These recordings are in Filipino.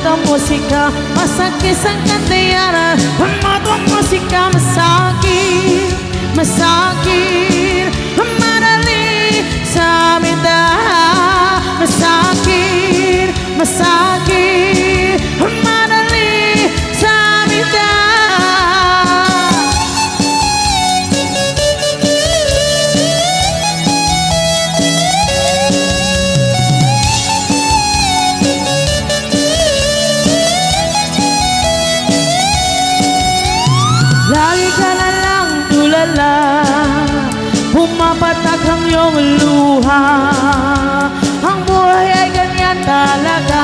Moda musika, masakit ang katayanan. Moda musika, masakit, masakit. Madali sa amin dahil masakit, masakit. Madali sa amin lagi ka na lang tulala, pumapatak ang iyong luha. Ang buhay ay ganyan talaga,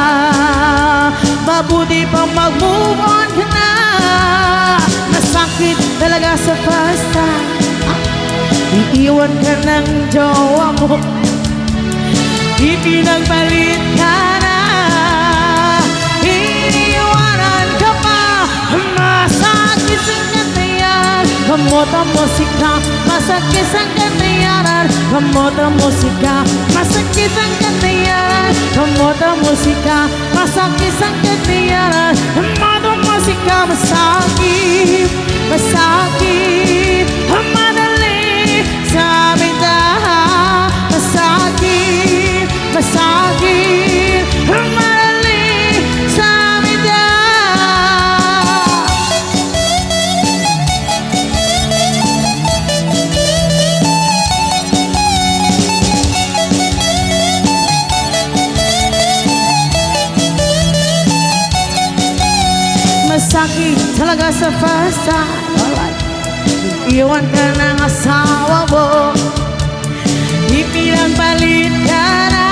mabuti pang mag-move on ka na. Masakit talaga sa first time, iiwan ka ng jowa mo, ipinagpalit ka na, iniiwanan ka pa. Masakit ang katayan, gamot ang musika, masakit ang katayanan. Gamot ang musika, masakit ang katayanan. Gamot ang musika, masakit ang katayanan. Gamot ang musika, masakit, masakit. Madali sa aming dahil masakit, masakit. Madali sa aming masakit talaga sa first time. Iwan ka ng asawa mo, ipinagpalit ka na,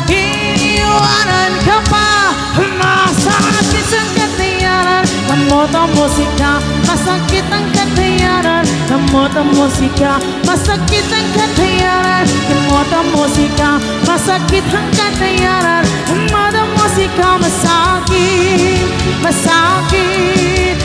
iniiwanan ka pa. Masakit ang katayanan. Gamot ang musika, masakit ang katayanan. Gamot ang musika, masakit ang katayanan. Gamot ang musika, masakit ang katayanan. Gamot ang musika, masakit, masakit.